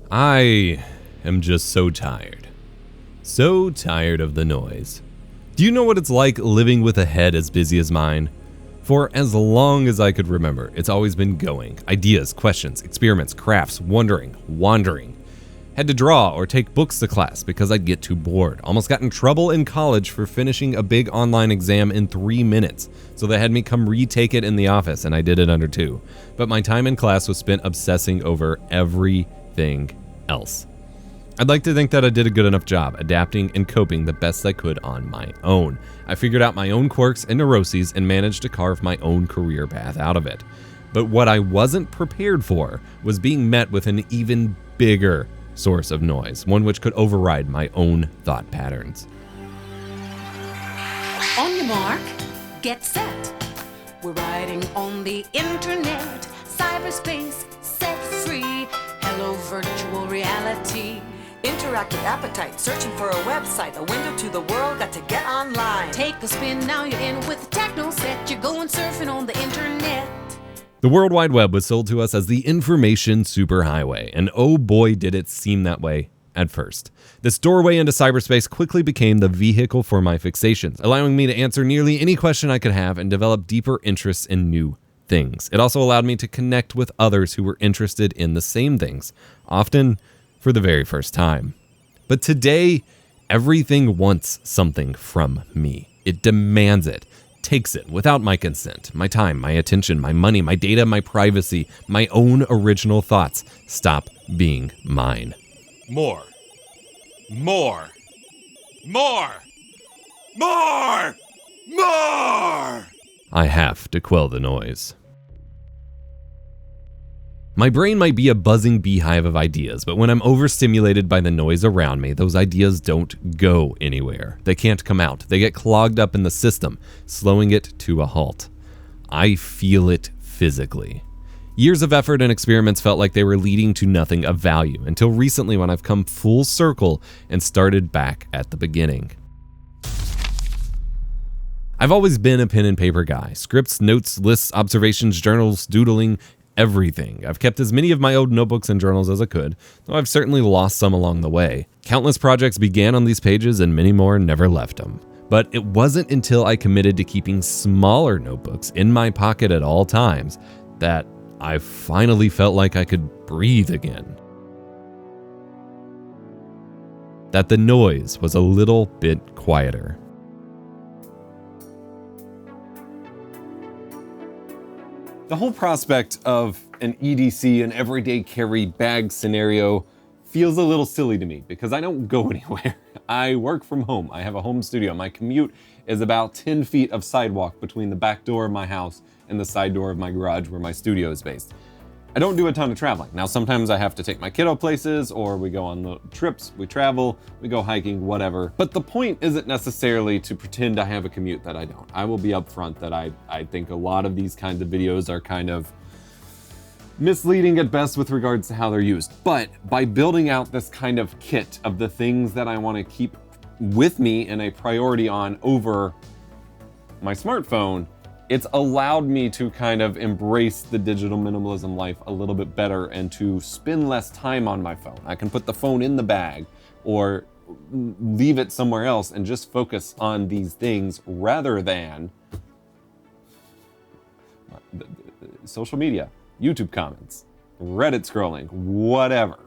I am just so tired. So tired of the noise. Do you know what it's like living with a head as busy as mine? For as long as I could remember, it's always been going. Ideas, questions, experiments, crafts, wondering, wandering. Had to draw or take books to class because I'd get too bored. Almost got in trouble in college for finishing a big online exam in 3 minutes. So they had me come retake it in the office and I did it under 2. But my time in class was spent obsessing over everything else. I'd like to think that I did a good enough job adapting and coping the best I could on my own. I figured out my own quirks and neuroses and managed to carve my own career path out of it. But what I wasn't prepared for was being met with an even bigger source of noise, one which could override my own thought patterns. On your mark, get set. We're riding on the internet, cyberspace, set free. Hello, virtual reality. Interactive appetite, searching for a website, a window to the world, got to get online. Take a spin, now you're in with the techno set. You're going surfing on the internet. The World Wide Web was sold to us as the information superhighway, and oh boy did it seem that way at first. This doorway into cyberspace quickly became the vehicle for my fixations, allowing me to answer nearly any question I could have and develop deeper interests in new things. It also allowed me to connect with others who were interested in the same things, often for the very first time. But today, everything wants something from me. It demands it. Takes it without my consent, my time, my attention, my money, my data, my privacy, my own original thoughts stop being mine. More. More. More. More. More. I have to quell the noise. My brain might be a buzzing beehive of ideas, but when I'm overstimulated by the noise around me, those ideas don't go anywhere. They can't come out. They get clogged up in the system, slowing it to a halt. I feel it physically. Years of effort and experiments felt like they were leading to nothing of value, until recently when I've come full circle and started back at the beginning. I've always been a pen and paper guy. Scripts, notes, lists, observations, journals, doodling, everything. I've kept as many of my old notebooks and journals as I could, though I've certainly lost some along the way. Countless projects began on these pages and many more never left them. But it wasn't until I committed to keeping smaller notebooks in my pocket at all times that I finally felt like I could breathe again. That the noise was a little bit quieter. The whole prospect of an EDC, an everyday carry bag scenario, feels a little silly to me because I don't go anywhere. I work from home. I have a home studio. My commute is about 10 feet of sidewalk between the back door of my house and the side door of my garage where my studio is based. I don't do a ton of traveling. Now, sometimes I have to take my kiddo places, or we go on little trips, we travel, we go hiking, whatever. But the point isn't necessarily to pretend I have a commute that I don't. I will be upfront that I think a lot of these kinds of videos are kind of misleading at best with regards to how they're used. But by building out this kind of kit of the things that I want to keep with me and a priority on over my smartphone, it's allowed me to kind of embrace the digital minimalism life a little bit better and to spend less time on my phone. I can put the phone in the bag or leave it somewhere else and just focus on these things rather than social media, YouTube comments, Reddit scrolling, whatever.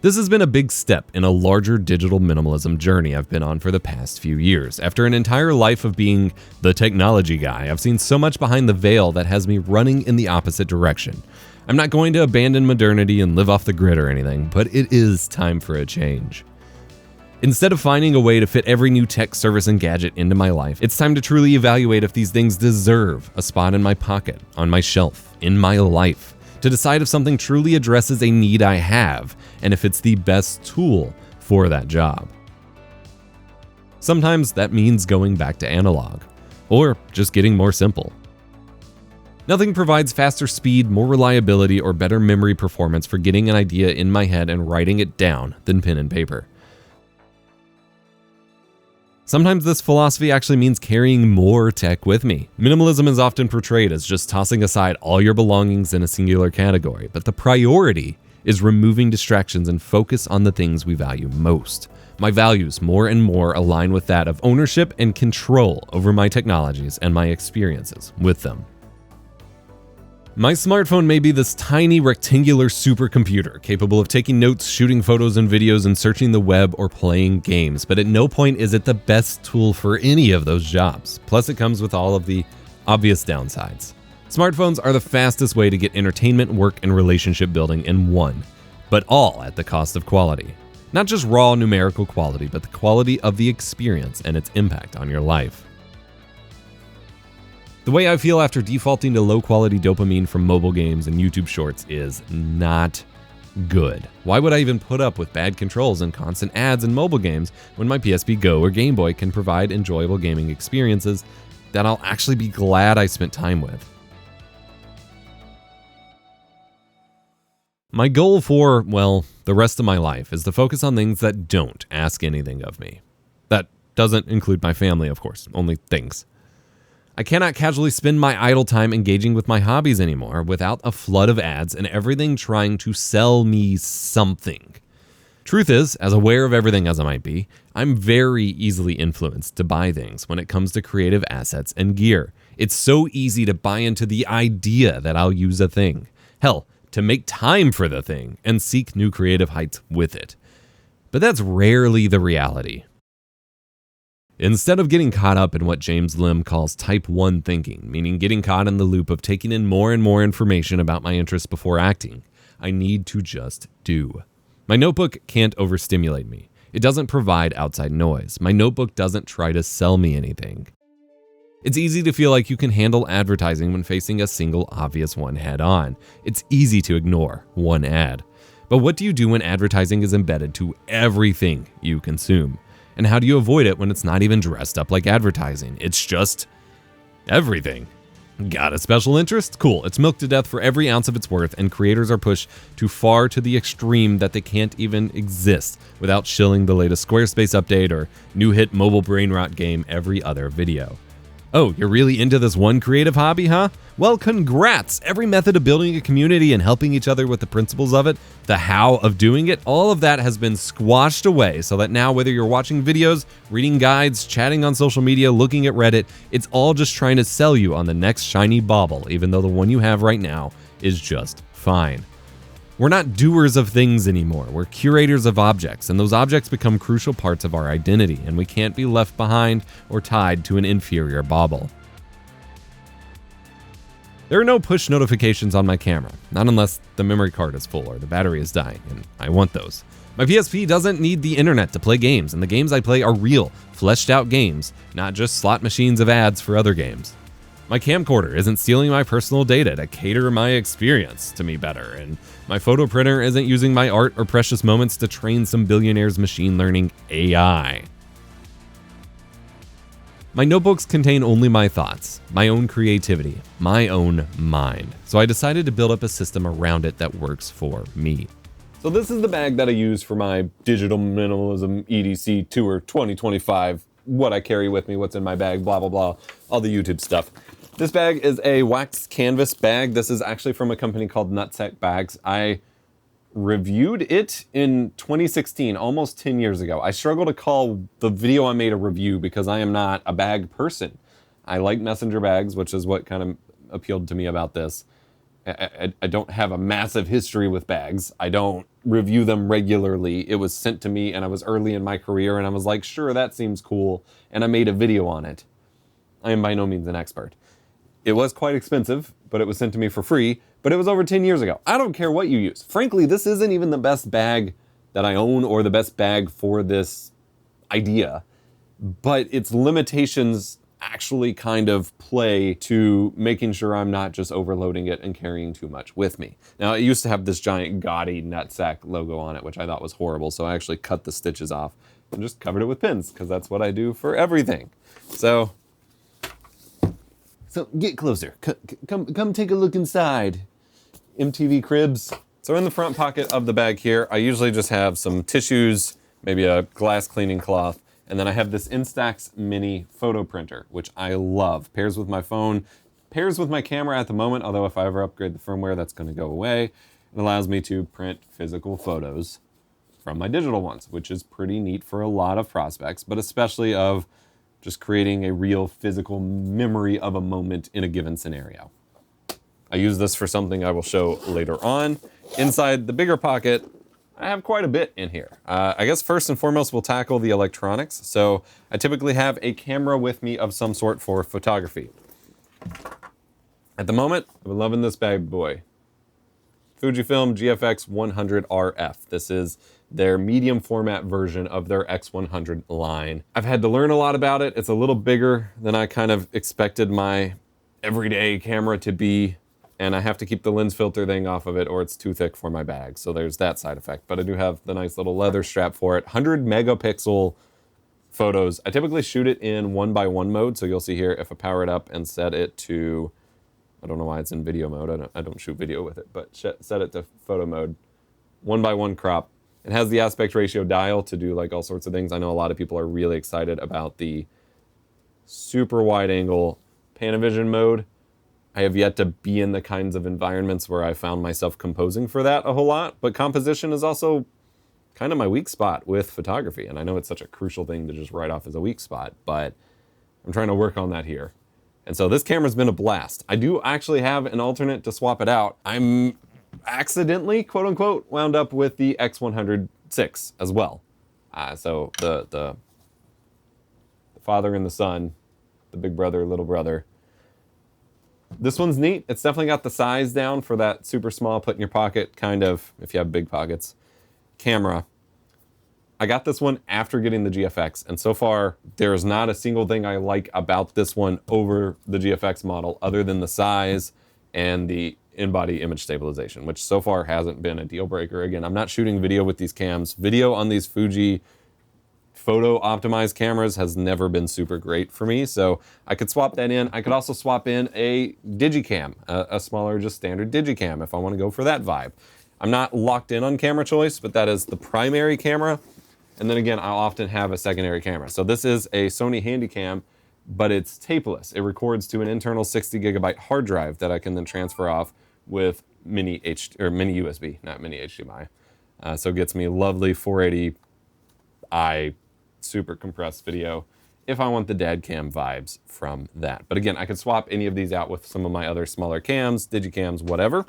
This has been a big step in a larger digital minimalism journey I've been on for the past few years. After an entire life of being the technology guy, I've seen so much behind the veil that has me running in the opposite direction. I'm not going to abandon modernity and live off the grid or anything, but it is time for a change. Instead of finding a way to fit every new tech service and gadget into my life, it's time to truly evaluate if these things deserve a spot in my pocket, on my shelf, in my life. To decide if something truly addresses a need I have, and if it's the best tool for that job. Sometimes that means going back to analog, or just getting more simple. Nothing provides faster speed, more reliability, or better memory performance for getting an idea in my head and writing it down than pen and paper. Sometimes this philosophy actually means carrying more tech with me. Minimalism is often portrayed as just tossing aside all your belongings in a singular category, but the priority is removing distractions and focus on the things we value most. My values more and more align with that of ownership and control over my technologies and my experiences with them. My smartphone may be this tiny rectangular supercomputer capable of taking notes, shooting photos and videos, and searching the web or playing games, but at no point is it the best tool for any of those jobs. Plus, it comes with all of the obvious downsides. Smartphones are the fastest way to get entertainment, work, and relationship building in one, but all at the cost of quality. Not just raw numerical quality, but the quality of the experience and its impact on your life. The way I feel after defaulting to low-quality dopamine from mobile games and YouTube Shorts is not good. Why would I even put up with bad controls and constant ads in mobile games when my PSP Go or Game Boy can provide enjoyable gaming experiences that I'll actually be glad I spent time with? My goal for, well, the rest of my life is to focus on things that don't ask anything of me. That doesn't include my family, of course, only things. I cannot casually spend my idle time engaging with my hobbies anymore without a flood of ads and everything trying to sell me something. Truth is, as aware of everything as I might be, I'm very easily influenced to buy things when it comes to creative assets and gear. It's so easy to buy into the idea that I'll use a thing. Hell, to make time for the thing and seek new creative heights with it. But that's rarely the reality. Instead of getting caught up in what James Lim calls type 1 thinking, meaning getting caught in the loop of taking in more and more information about my interests before acting, I need to just do. My notebook can't overstimulate me. It doesn't provide outside noise. My notebook doesn't try to sell me anything. It's easy to feel like you can handle advertising when facing a single obvious one head on. It's easy to ignore one ad. But what do you do when advertising is embedded to everything you consume? And how do you avoid it when it's not even dressed up like advertising? It's just everything. Got a special interest? Cool. It's milked to death for every ounce of its worth, and creators are pushed too far to the extreme that they can't even exist without shilling the latest Squarespace update or new hit mobile brainrot game every other video. Oh, you're really into this one creative hobby, huh? Well, congrats! Every method of building a community and helping each other with the principles of it, the how of doing it, all of that has been squashed away so that now whether you're watching videos, reading guides, chatting on social media, looking at Reddit, it's all just trying to sell you on the next shiny bauble, even though the one you have right now is just fine. We're not doers of things anymore. We're curators of objects, and those objects become crucial parts of our identity, and we can't be left behind or tied to an inferior bauble. There are no push notifications on my camera, not unless the memory card is full or the battery is dying, and I want those. My PSP doesn't need the internet to play games, and the games I play are real, fleshed out games, not just slot machines of ads for other games. My camcorder isn't stealing my personal data to cater my experience to me better, and my photo printer isn't using my art or precious moments to train some billionaire's machine learning AI. My notebooks contain only my thoughts, my own creativity, my own mind, so I decided to build up a system around it that works for me. So this is the bag that I use for my digital minimalism EDC tour 2025, what I carry with me, what's in my bag, blah, blah, blah, all the YouTube stuff. This bag is a waxed canvas bag. This is actually from a company called Nutsack Bags. I reviewed it in 2016, almost 10 years ago. I struggle to call the video I made a review because I am not a bag person. I like messenger bags, which is what kind of appealed to me about this. I don't have a massive history with bags. I don't review them regularly. It was sent to me and I was early in my career and I was like, sure, that seems cool. And I made a video on it. I am by no means an expert. It was quite expensive, but it was sent to me for free, but it was over 10 years ago. I don't care what you use. Frankly, this isn't even the best bag that I own or the best bag for this idea, but its limitations actually kind of play to making sure I'm not just overloading it and carrying too much with me. Now, it used to have this giant gaudy Nutsack logo on it, which I thought was horrible, so I actually cut the stitches off and just covered it with pins, because that's what I do for everything. So get closer. Come take a look inside. MTV Cribs. So in the front pocket of the bag here, I usually just have some tissues, maybe a glass cleaning cloth, and then I have this Instax mini photo printer, which I love. Pairs with my phone, pairs with my camera at the moment, although if I ever upgrade the firmware, that's gonna go away. It allows me to print physical photos from my digital ones, which is pretty neat for a lot of prospects, but especially of just creating a real physical memory of a moment in a given scenario. I use this for something I will show later on. Inside the bigger pocket, I have quite a bit in here. I guess first and foremost, we'll tackle the electronics. So I typically have a camera with me of some sort for photography. At the moment, I'm loving this bad boy. Fujifilm GFX 100 RF. This is their medium format version of their X100 line. I've had to learn a lot about it. It's a little bigger than I kind of expected my everyday camera to be, and I have to keep the lens filter thing off of it or it's too thick for my bag. So there's that side effect, but I do have the nice little leather strap for it. 100 megapixel photos. I typically shoot it in 1:1 mode. So you'll see here, if I power it up and set it to, I don't know why it's in video mode. I don't shoot video with it, but set it to photo mode. 1:1 crop. It has the aspect ratio dial to do like all sorts of things. I know a lot of people are really excited about the super wide angle Panavision mode. I have yet to be in the kinds of environments where I found myself composing for that a whole lot, but composition is also kind of my weak spot with photography. And I know it's such a crucial thing to just write off as a weak spot, but I'm trying to work on that here. And so this camera's been a blast. I do actually have an alternate to swap it out. I'm accidentally, quote unquote, wound up with the X106 as well. So the father and the son, the big brother, little brother. This one's neat. It's definitely got the size down for that super small, put in your pocket kind of, if you have big pockets, camera. I got this one after getting the GFX, and so far there is not a single thing I like about this one over the GFX model other than the size and the in-body image stabilization, which so far hasn't been a deal breaker. Again, I'm not shooting video with these cams. Video on these Fuji photo optimized cameras has never been super great for me, so I could swap that in. I could also swap in a Digicam, a smaller, just standard Digicam if I want to go for that vibe. I'm not locked in on camera choice, but that is the primary camera. And then again, I'll often have a secondary camera. So this is a Sony Handycam, but it's tapeless. It records to an internal 60 gigabyte hard drive that I can then transfer off with mini USB, not mini HDMI. So it gets me lovely 480i super compressed video if I want the dad cam vibes from that. But again, I could swap any of these out with some of my other smaller cams, digicams, whatever.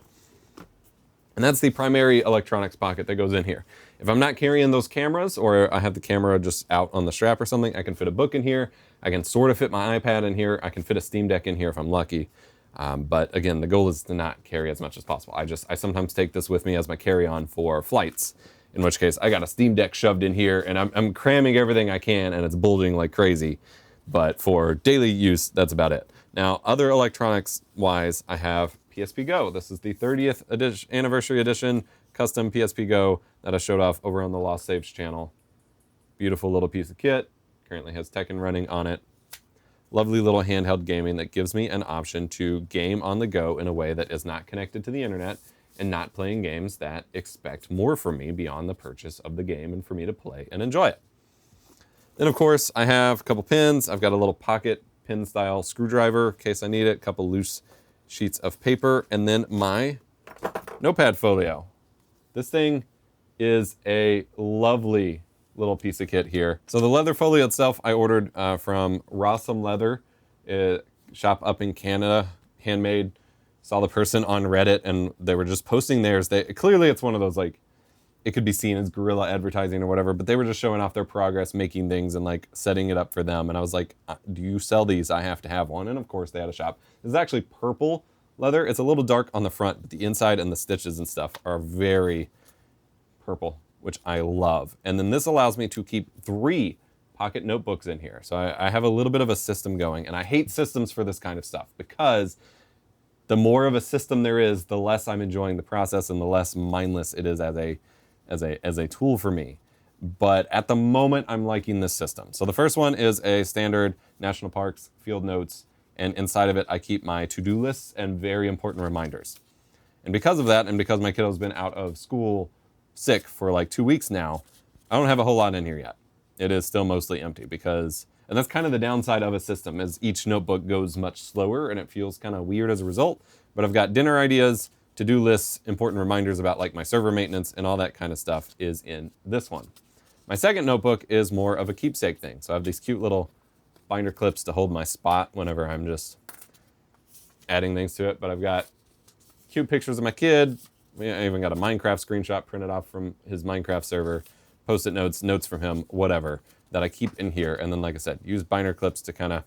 And that's the primary electronics pocket that goes in here. If I'm not carrying those cameras, or I have the camera just out on the strap or something, I can fit a book in here. I can sort of fit my iPad in here. I can fit a Steam Deck in here if I'm lucky. But again, the goal is to not carry as much as possible. I sometimes take this with me as my carry-on for flights, in which case I got a Steam Deck shoved in here and I'm cramming everything I can and it's bulging like crazy. But for daily use, that's about it. Now, other electronics wise, I have PSP Go. This is the 30th anniversary edition custom PSP Go that I showed off over on the Lost Saves channel. Beautiful little piece of kit. Currently has Tekken running on it. Lovely little handheld gaming that gives me an option to game on the go in a way that is not connected to the internet and not playing games that expect more from me beyond the purchase of the game and for me to play and enjoy it. Then of course I have a couple pins. I've got a little pocket pin style screwdriver in case I need it, a couple loose sheets of paper, and then my notepad folio. This thing is a lovely little piece of kit here. So the leather folio itself I ordered from Rawsome Leather, a shop up in Canada, handmade. Saw the person on Reddit and they were just posting theirs. Clearly it's one of those, like, it could be seen as guerrilla advertising or whatever, but they were just showing off their progress making things and like setting it up for them. And I was like, do you sell these? I have to have one. And of course they had a shop. This is actually purple leather. It's a little dark on the front, but the inside and the stitches and stuff are very purple, which I love. And then this allows me to keep 3 pocket notebooks in here. So I have a little bit of a system going, and I hate systems for this kind of stuff because the more of a system there is, the less I'm enjoying the process and the less mindless it is as a tool for me. But at the moment, I'm liking this system. So the first one is a standard national parks field notes, and inside of it, I keep my to-do lists and very important reminders. And because of that, and because my kiddo's been out of school sick for like 2 weeks now, I don't have a whole lot in here yet. It is still mostly empty because, and that's kind of the downside of a system, is each notebook goes much slower and it feels kind of weird as a result. But I've got dinner ideas, to-do lists, important reminders about like my server maintenance and all that kind of stuff is in this one. My second notebook is more of a keepsake thing. So I have these cute little binder clips to hold my spot whenever I'm just adding things to it. But I've got cute pictures of my kid. I even got a Minecraft screenshot printed off from his Minecraft server, post-it notes, notes from him, whatever, that I keep in here. And then, like I said, use binder clips to kind of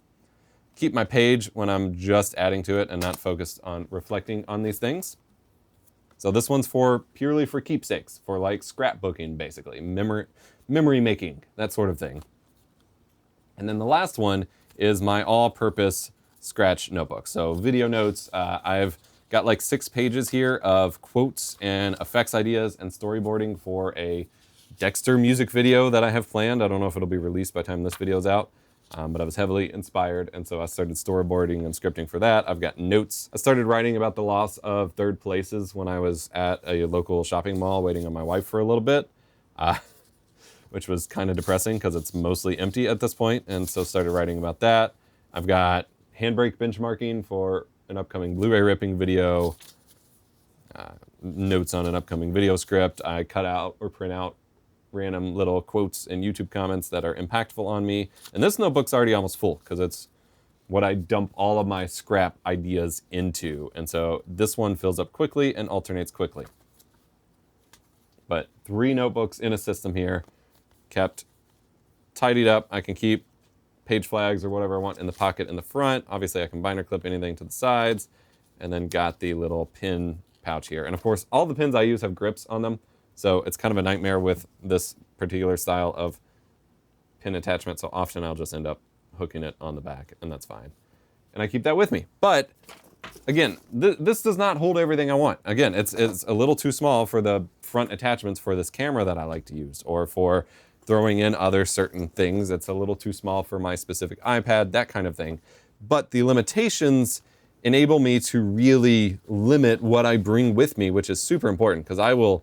keep my page when I'm just adding to it and not focused on reflecting on these things. So this one's purely for keepsakes, for like scrapbooking, basically, memory making, that sort of thing. And then the last one is my all-purpose scratch notebook. So video notes, I've got like 6 pages here of quotes and effects ideas and storyboarding for a Dexter music video that I have planned. I don't know if it'll be released by the time this video's out, but I was heavily inspired, and so I started storyboarding and scripting for that. I've got notes. I started writing about the loss of third places when I was at a local shopping mall waiting on my wife for a little bit, which was kind of depressing because it's mostly empty at this point, and so started writing about that. I've got handbrake benchmarking for an upcoming Blu-ray ripping video, notes on an upcoming video script. I cut out or print out random little quotes and YouTube comments that are impactful on me. And this notebook's already almost full because it's what I dump all of my scrap ideas into. And so this one fills up quickly and alternates quickly. But 3 notebooks in a system here, kept tidied up. I can keep page flags or whatever I want in the pocket in the front. Obviously I can binder clip anything to the sides, and then got the little pin pouch here. And of course, all the pins I use have grips on them. So it's kind of a nightmare with this particular style of pin attachment. So often I'll just end up hooking it on the back, and that's fine. And I keep that with me. But again, this does not hold everything I want. Again, it's a little too small for the front attachments for this camera that I like to use, or for throwing in other certain things. It's a little too small for my specific iPad, that kind of thing. But the limitations enable me to really limit what I bring with me, which is super important, because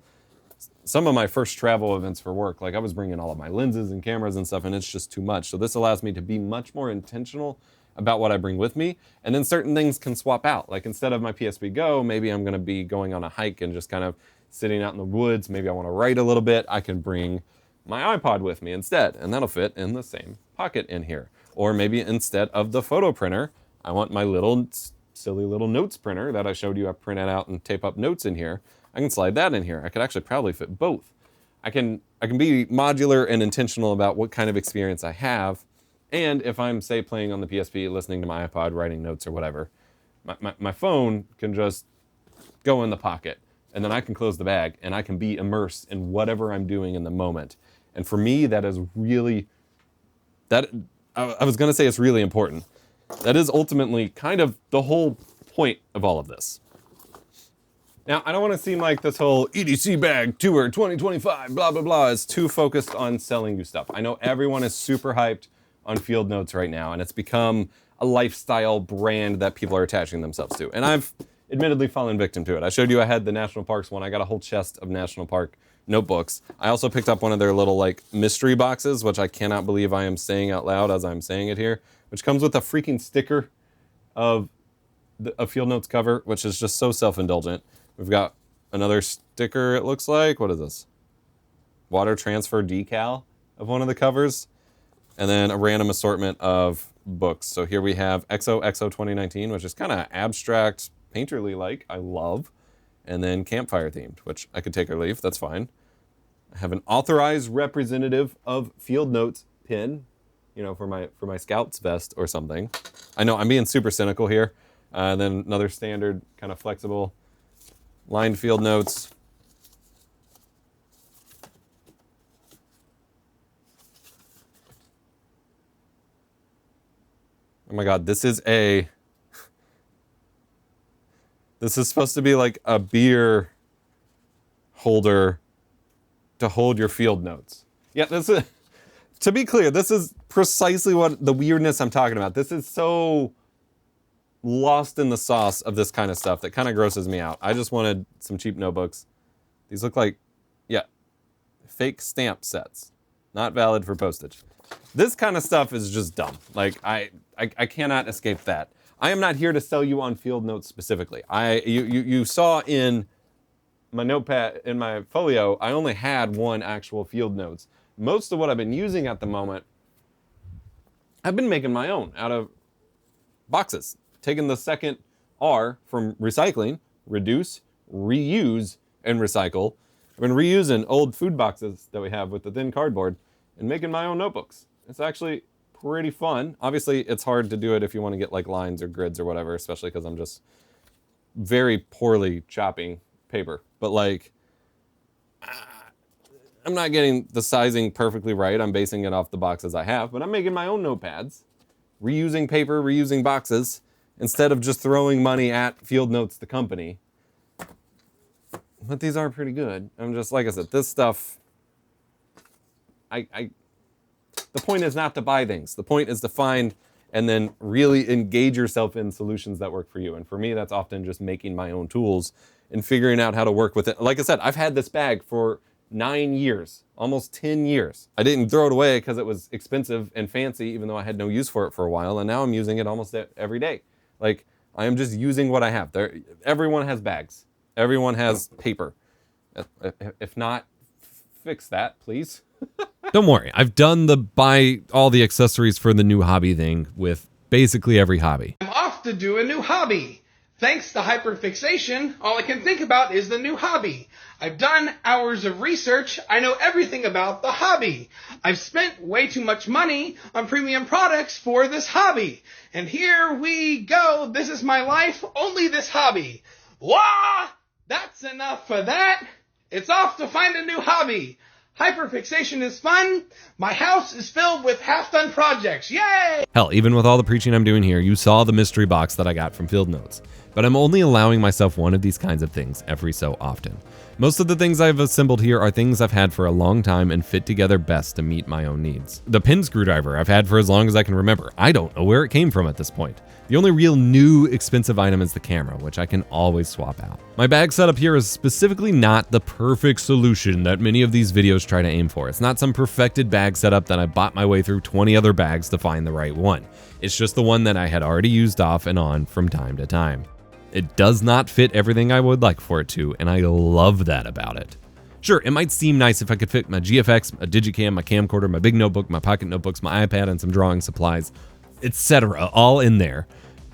some of my first travel events for work, like I was bringing all of my lenses and cameras and stuff, and it's just too much. So this allows me to be much more intentional about what I bring with me. And then certain things can swap out. Like instead of my PSP Go, maybe I'm gonna be going on a hike and just kind of sitting out in the woods. Maybe I wanna write a little bit. I can bring my iPod with me instead, and that'll fit in the same pocket in here. Or maybe instead of the photo printer, I want my little silly little notes printer that I showed you I printed out and tape up notes in here. I can slide that in here. I could actually probably fit both. I can be modular and intentional about what kind of experience I have. And if I'm, say, playing on the PSP, listening to my iPod, writing notes or whatever, my phone can just go in the pocket, and then I can close the bag, and I can be immersed in whatever I'm doing in the moment. And for me, that is really, I was gonna say it's really important. That is ultimately kind of the whole point of all of this. Now, I don't want to seem like this whole EDC bag tour 2025, blah, blah, blah, is too focused on selling you stuff. I know everyone is super hyped on Field Notes right now, and it's become a lifestyle brand that people are attaching themselves to. And I've admittedly fallen victim to it. I showed you I had the National Parks one. I got a whole chest of National Park notebooks. I also picked up one of their little like mystery boxes, which I cannot believe I am saying out loud as I'm saying it here, which comes with a freaking sticker of a Field Notes cover, which is just so self-indulgent. We've got another sticker, it looks like. What is this? Water transfer decal of one of the covers. And then a random assortment of books. So here we have XOXO 2019, which is kind of abstract, painterly-like. I love. And then campfire themed, which I could take or leave. That's fine. I have an authorized representative of Field Notes pin, you know, for my Scouts vest or something. I know I'm being super cynical here. And then another standard kind of flexible lined Field Notes. Oh my God, this is supposed to be like a beer holder to hold your Field Notes. Yeah, to be clear, this is precisely what the weirdness I'm talking about. This is so lost in the sauce of this kind of stuff that kind of grosses me out. I just wanted some cheap notebooks. These look like, yeah, fake stamp sets. Not valid for postage. This kind of stuff is just dumb. Like, I cannot escape that. I am not here to sell you on field notes specifically. You saw in my notepad, in my folio, I only had one actual field notes. Most of what I've been using at the moment, I've been making my own out of boxes. Taking the second R from recycling, reduce, reuse, and recycle. I've been reusing old food boxes that we have with the thin cardboard and making my own notebooks. It's actually pretty fun. Obviously, it's hard to do it if you want to get like lines or grids or whatever, especially because I'm just very poorly chopping paper. But like, I'm not getting the sizing perfectly right. I'm basing it off the boxes I have, but I'm making my own notepads, reusing paper, reusing boxes, instead of just throwing money at Field Notes, the company. But these are pretty good. I'm just, like I said, this stuff, the point is not to buy things. The point is to find and then really engage yourself in solutions that work for you. And for me, that's often just making my own tools and figuring out how to work with it. Like I said, I've had this bag for 9 years, almost 10 years. I didn't throw it away because it was expensive and fancy, even though I had no use for it for a while. And now I'm using it almost every day. Like, I am just using what I have. Everyone has bags. Everyone has paper. If not, fix that, please. Don't worry, I've done the buy all the accessories for the new hobby thing with basically every hobby. I'm off to do a new hobby. Thanks to hyperfixation, all I can think about is the new hobby. I've done hours of research. I know everything about the hobby. I've spent way too much money on premium products for this hobby. And here we go. This is my life, only this hobby. Wah! That's enough for that. It's off to find a new hobby. Hyperfixation is fun. My house is filled with half-done projects. Yay! Hell, even with all the preaching I'm doing here, you saw the mystery box that I got from Field Notes. But I'm only allowing myself one of these kinds of things every so often. Most of the things I've assembled here are things I've had for a long time and fit together best to meet my own needs. The pin screwdriver I've had for as long as I can remember. I don't know where it came from at this point. The only real new expensive item is the camera, which I can always swap out. My bag setup here is specifically not the perfect solution that many of these videos try to aim for. It's not some perfected bag setup that I bought my way through 20 other bags to find the right one. It's just the one that I had already used off and on from time to time. It does not fit everything I would like for it to, and I love that about it. Sure, it might seem nice if I could fit my GFX, a Digicam, my camcorder, my big notebook, my pocket notebooks, my iPad, and some drawing supplies, etc., all in there.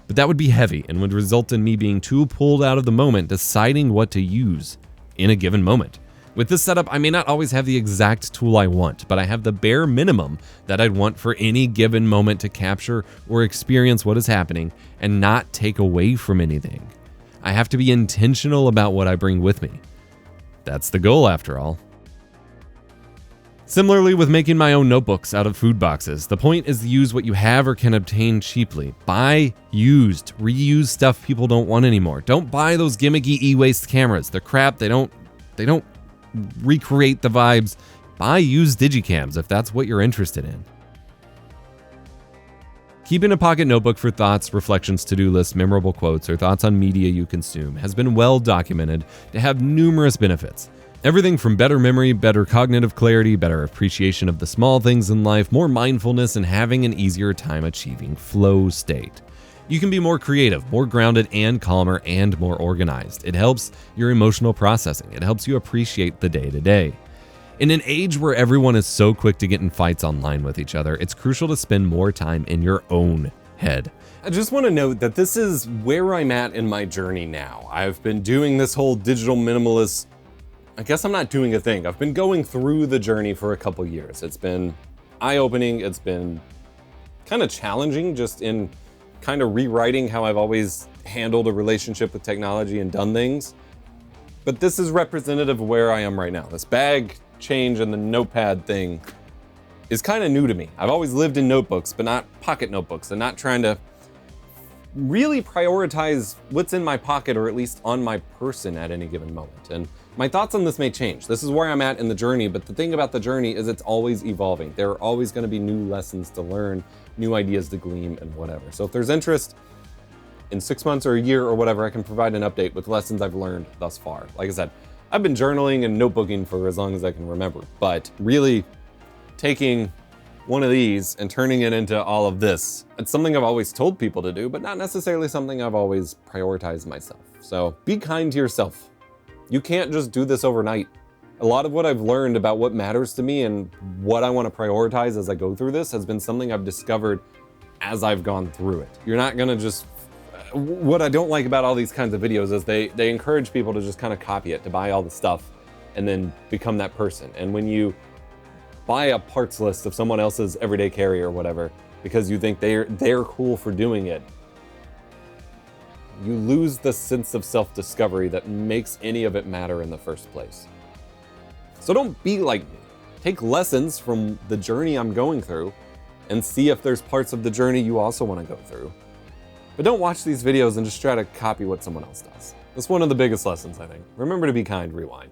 But that would be heavy and would result in me being too pulled out of the moment deciding what to use in a given moment. With this setup, I may not always have the exact tool I want, but I have the bare minimum that I'd want for any given moment to capture or experience what is happening and not take away from anything. I have to be intentional about what I bring with me. That's the goal, after all. Similarly with making my own notebooks out of food boxes, the point is to use what you have or can obtain cheaply. Buy used, reuse stuff people don't want anymore. Don't buy those gimmicky e-waste cameras. They're crap. They don't recreate the vibes. Buy used digicams if that's what you're interested in. Keeping a pocket notebook for thoughts, reflections, to-do lists, memorable quotes, or thoughts on media you consume has been well documented to have numerous benefits. Everything from better memory, better cognitive clarity, better appreciation of the small things in life, more mindfulness, and having an easier time achieving flow state. You can be more creative, more grounded and calmer, and more organized. It helps your emotional processing. It helps you appreciate the day-to-day. In an age where everyone is so quick to get in fights online with each other, it's crucial to spend more time in your own head. I just want to note that this is where I'm at in my journey now. I've been doing this whole digital minimalist, I guess I'm not doing a thing. I've been going through the journey for a couple years. It's been eye-opening. It's been kind of challenging just in kind of rewriting how I've always handled a relationship with technology and done things. But this is representative of where I am right now. This bag change and the notepad thing is kind of new to me. I've always lived in notebooks, but not pocket notebooks, and not trying to really prioritize what's in my pocket or at least on my person at any given moment. And my thoughts on this may change. This is where I'm at in the journey, but the thing about the journey is it's always evolving. There are always going to be new lessons to learn, new ideas to glean, and whatever. So if there's interest, in 6 months or a year or whatever, I can provide an update with lessons I've learned thus far. Like I said, I've been journaling and notebooking for as long as I can remember, but really taking one of these and turning it into all of this. It's something I've always told people to do, but not necessarily something I've always prioritized myself. So be kind to yourself. You can't just do this overnight. A lot of what I've learned about what matters to me and what I want to prioritize as I go through this has been something I've discovered as I've gone through it. You're not gonna just, what I don't like about all these kinds of videos is they encourage people to just kind of copy it, to buy all the stuff and then become that person. And when you buy a parts list of someone else's everyday carry or whatever, because you think they're cool for doing it, you lose the sense of self-discovery that makes any of it matter in the first place. So don't be like me. Take lessons from the journey I'm going through and see if there's parts of the journey you also want to go through. But don't watch these videos and just try to copy what someone else does. That's one of the biggest lessons, I think. Remember to be kind, rewind.